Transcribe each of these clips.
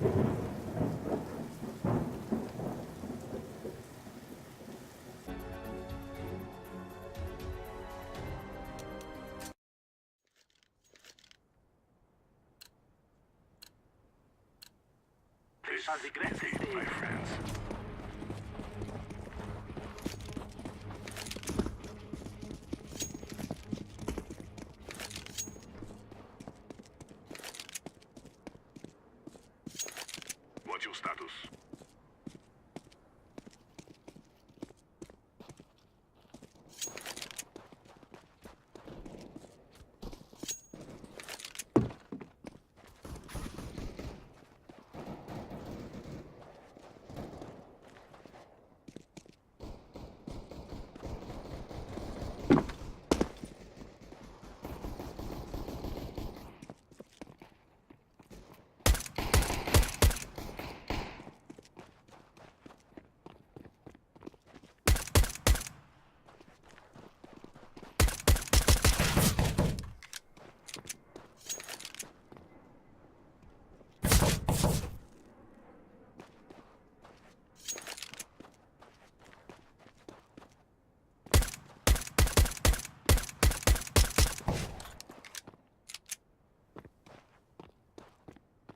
These are the Grenzen, my friends. What's your status?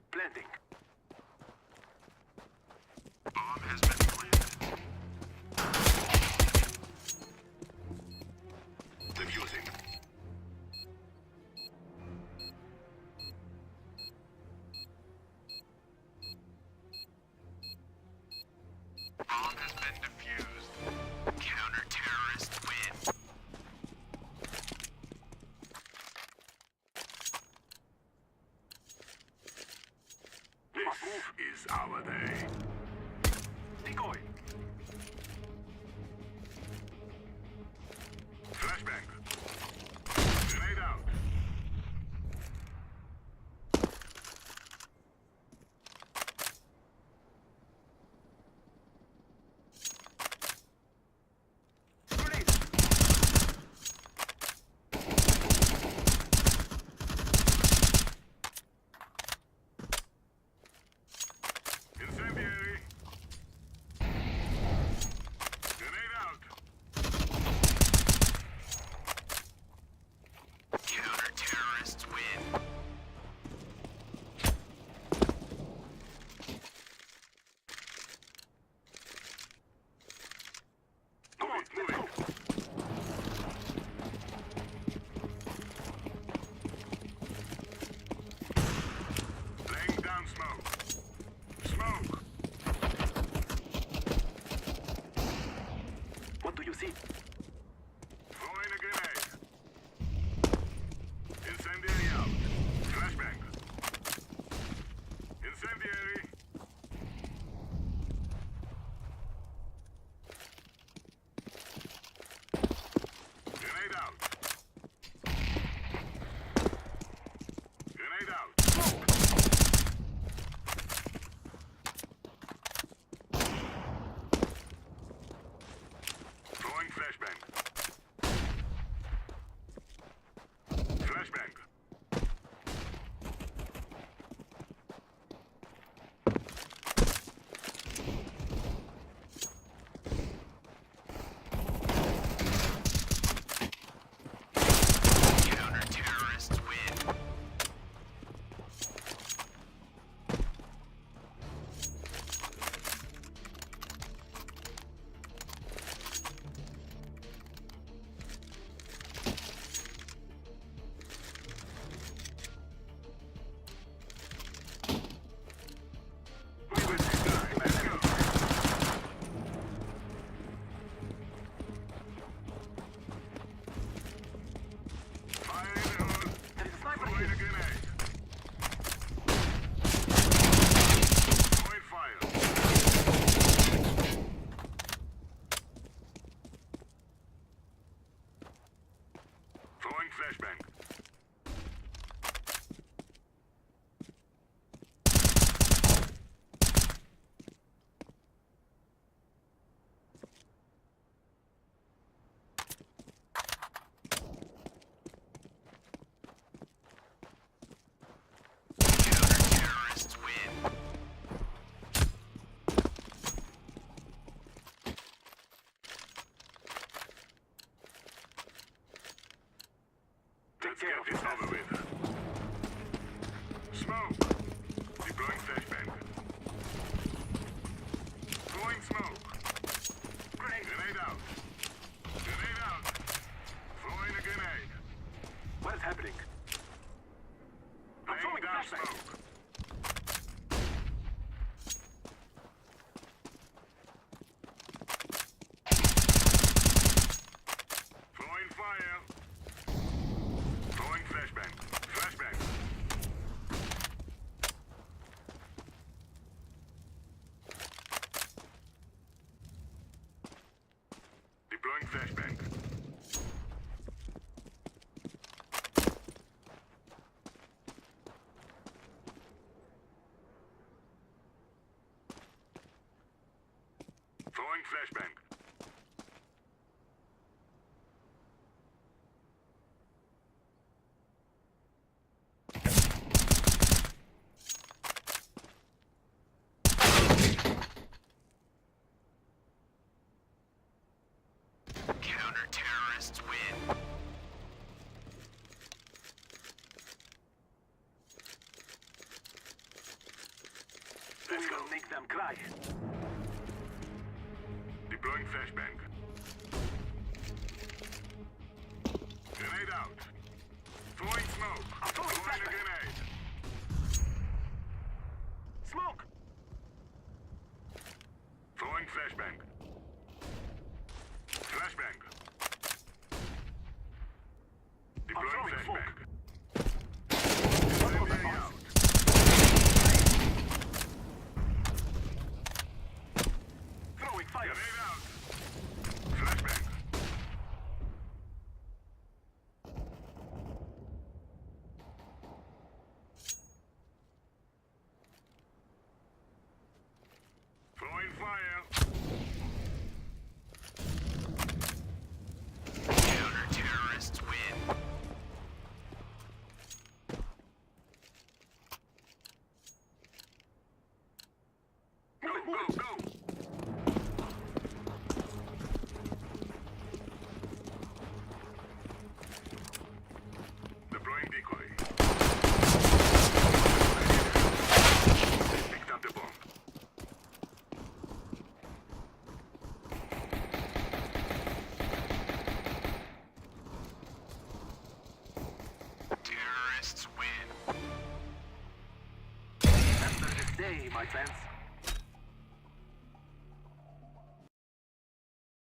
Planting. Bomb has been planted. Defusing. Bomb has been defused. Counter-terrorist win. This is our day. Decoy. Flashbang. Grenade out. Grenade. Incendiary. smoke. Throwing fire. Throwing flashbang. Flashbang. Deploying flashbang. Throwing flashbang. Counter-terrorists win. Let's go. Make them cry. Deploying flashbang. Grenade out. Throwing smoke. I'm throwing a flashbang. grenade. Smoke. Throwing flashbang. Flashbang. Deploying throwing flashbang. smoke. Incendiary out. Throwing fire. Grenade out. Flashbang. Throwing fire. Counter-terrorists win. Go, go, go. Deploying decoy. Picked up the bomb. Terrorists win. After this day, my friends.